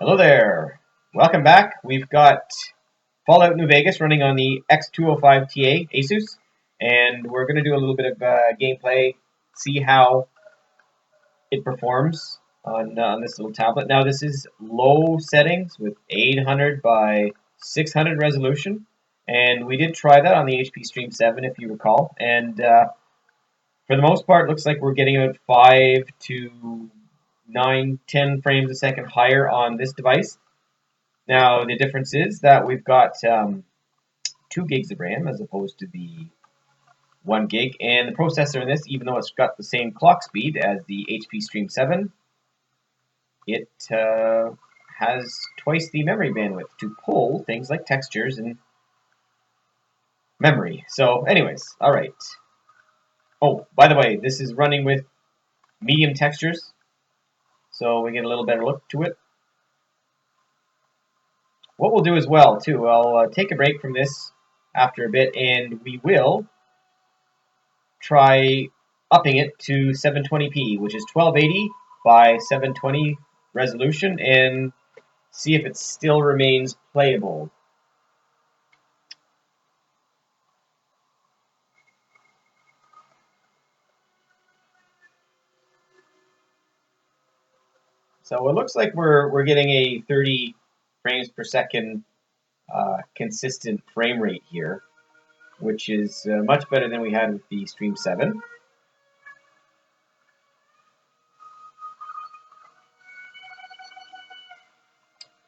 Hello there. Welcome back. We've got Fallout New Vegas running on the X205TA ASUS, and we're going to do a little bit of gameplay, see how it performs on this little tablet. Now, this is low settings with 800 by 600 resolution, and we did try that on the HP Stream 7, if you recall, and for the most part, it looks like we're getting about 5 to 9, 10 frames a second higher on this device. Now, the difference is that we've got 2 gigs of RAM as opposed to the 1 gig, and the processor in this, even though it's got the same clock speed as the HP Stream 7, it has twice the memory bandwidth to pull things like textures and memory. So, anyways, alright. Oh, by the way, this is running with medium textures, so we get a little better look to it. What we'll do as well, too, I'll take a break from this after a bit, and we will try upping it to 720p, which is 1280 by 720 resolution, and see if it still remains playable. So it looks like we're getting a 30 frames per second consistent frame rate here, which is much better than we had with the Stream 7.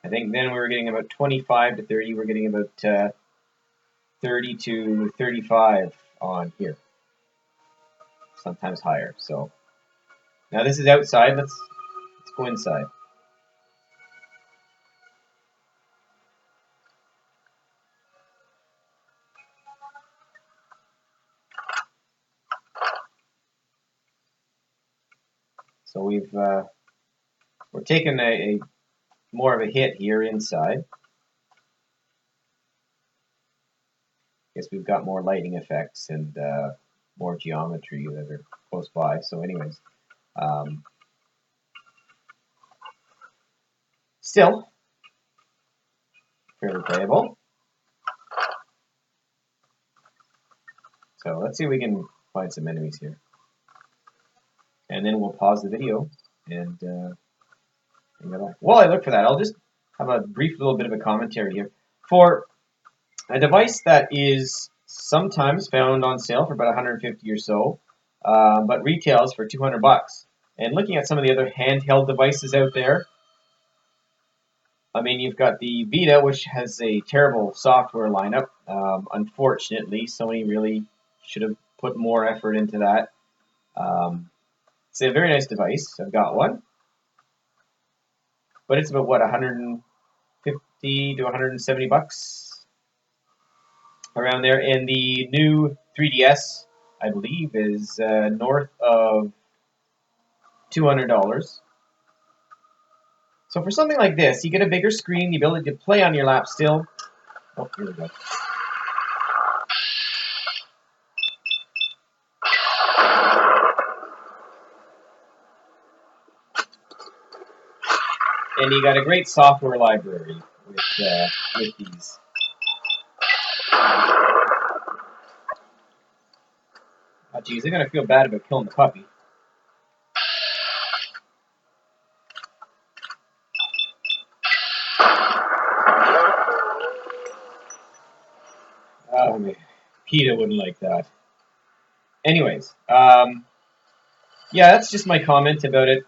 I think then we were getting about 25 to 30. We're getting about 30 to 35 on here, sometimes higher. So now this is outside. Let's go inside. So we're taking a more of a hit here inside. Guess we've got more lighting effects and more geometry that are close by. So anyways, still fairly playable. So let's see if we can find some enemies here. And then we'll pause the video and go back. While I look for that, I'll just have a brief little bit of a commentary here. For a device that is sometimes found on sale for about 150 or so, but retails for 200 bucks. And looking at some of the other handheld devices out there, I mean, you've got the Vita, which has a terrible software lineup. Unfortunately, Sony really should have put more effort into that. It's a very nice device. I've got one. But it's about, what, 150 to 170 bucks? Around there. And the new 3DS, I believe, is north of $200. So for something like this, you get a bigger screen, the ability to play on your lap still. Oh, here we go. And you got a great software library with these. Oh, geez, they're gonna feel bad about killing the puppy. Oh man, PETA wouldn't like that. Anyways, yeah, that's just my comment about it.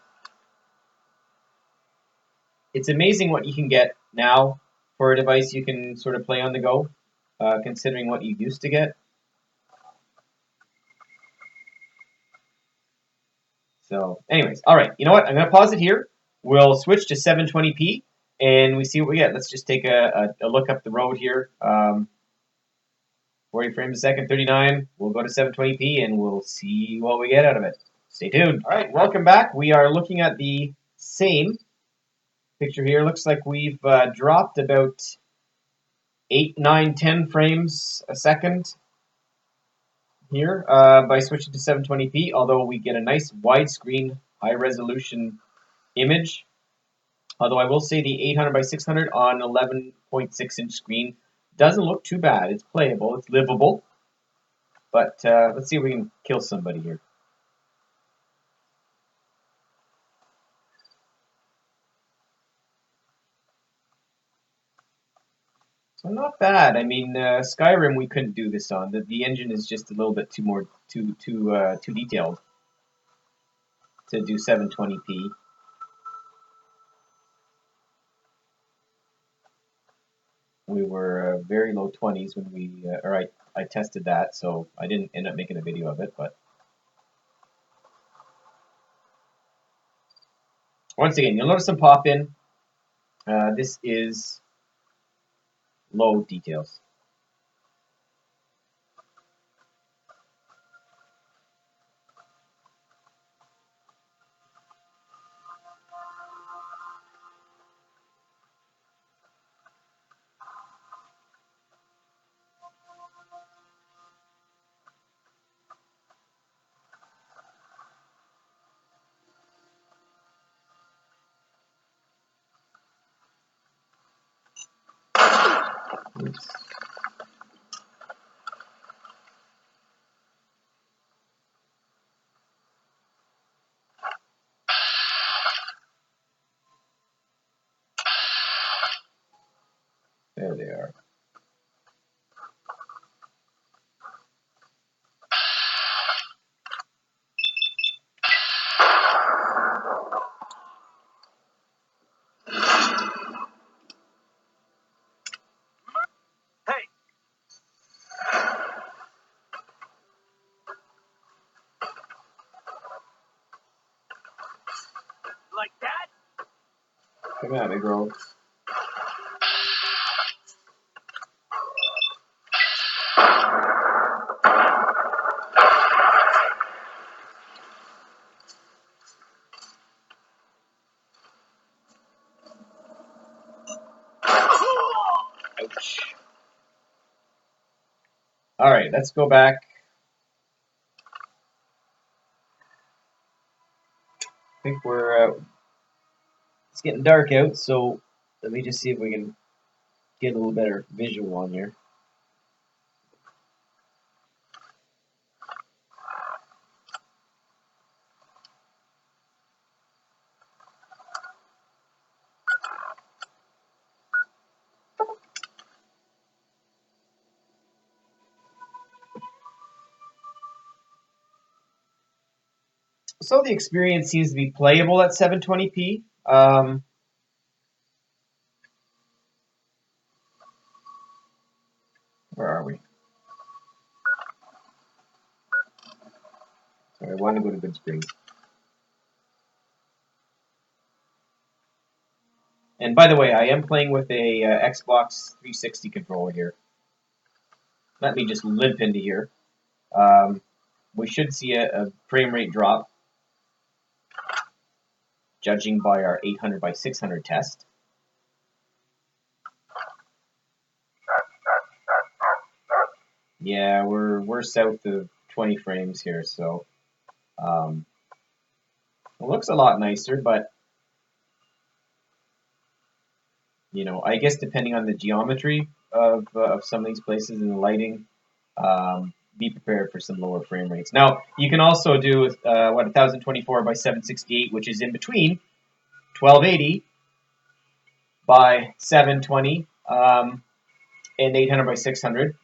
It's amazing what you can get now for a device you can sort of play on the go, considering what you used to get. So, anyways, all right. You know what? I'm going to pause it here. We'll switch to 720p, and we see what we get. Let's just take a look up the road here. 40 frames a second, 39. We'll go to 720p, and we'll see what we get out of it. Stay tuned. All right, welcome back. We are looking at the same picture here. Looks like we've dropped about 8, 9, 10 frames a second here by switching to 720p, although we get a nice widescreen, high-resolution image. Although I will say the 800 by 600 on 11.6-inch screen doesn't look too bad. It's playable, it's livable. But let's see if we can kill somebody here. So not bad. I mean, Skyrim we couldn't do this on. The engine is just a little bit too detailed to do 720p. We were very low 20s when we, I tested that, so I didn't end up making a video of it. But once again, you'll notice some pop in. This is low details. Oops. There they are. Like that? Come at me, bro. Ouch. All right, let's go back. I think it's getting dark out, so let me just see if we can get a little better visual on here. So the experience seems to be playable at 720p. Where are we? Sorry, I want to go to good screen. And by the way, I am playing with a Xbox 360 controller here. Let me just limp into here. We should see a frame rate drop, judging by our 800 by 600 test. Yeah, we're south of 20 frames here, so it looks a lot nicer, but I guess depending on the geometry of some of these places and the lighting, be prepared for some lower frame rates. Now, you can also do 1024 by 768, which is in between 1280 by 720 and 800 by 600.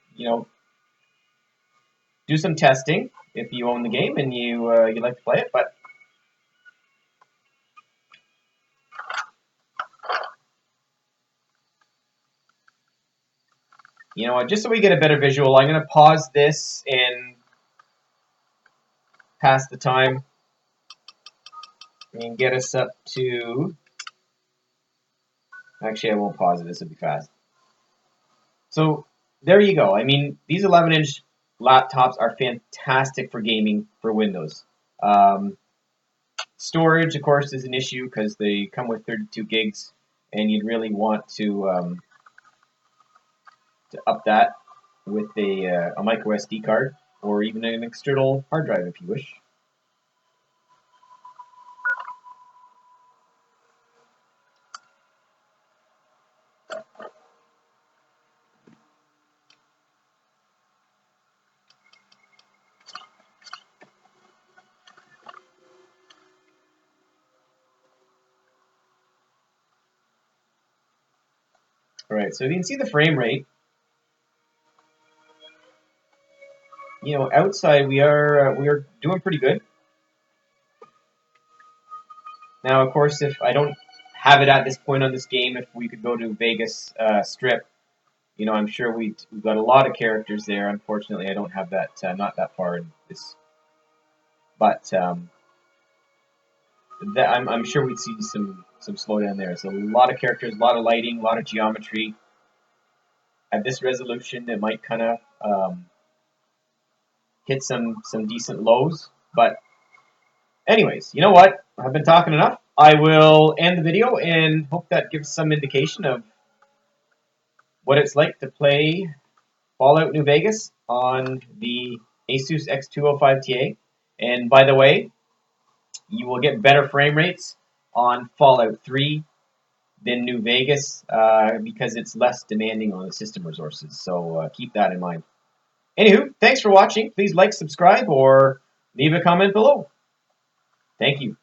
Do some testing if you own the game and you like to play it, but you know what? Just so we get a better visual, I'm going to pause this and pass the time and get us up to. Actually, I won't pause it. This will be fast. So there you go. I mean, these 11-inch laptops are fantastic for gaming for Windows. Storage, of course, is an issue because they come with 32 gigs, and you'd really want to up that with a micro SD card or even an external hard drive if you wish. Alright, so you can see the frame rate. You know, outside we are doing pretty good. Now, of course, if I don't have it at this point on this game, if we could go to Vegas Strip, you know, I'm sure we've got a lot of characters there. Unfortunately, I don't have that, not that far in this. But I'm sure we'd see some slowdown there. So a lot of characters, a lot of lighting, a lot of geometry. At this resolution, it might kind of hit some decent lows. But anyways, you know what? I've been talking enough. I will end the video and hope that gives some indication of what it's like to play Fallout New Vegas on the ASUS X205TA. And by the way, you will get better frame rates on Fallout 3 than New Vegas because it's less demanding on the system resources. So keep that in mind. Anywho, thanks for watching. Please like, subscribe, or leave a comment below. Thank you.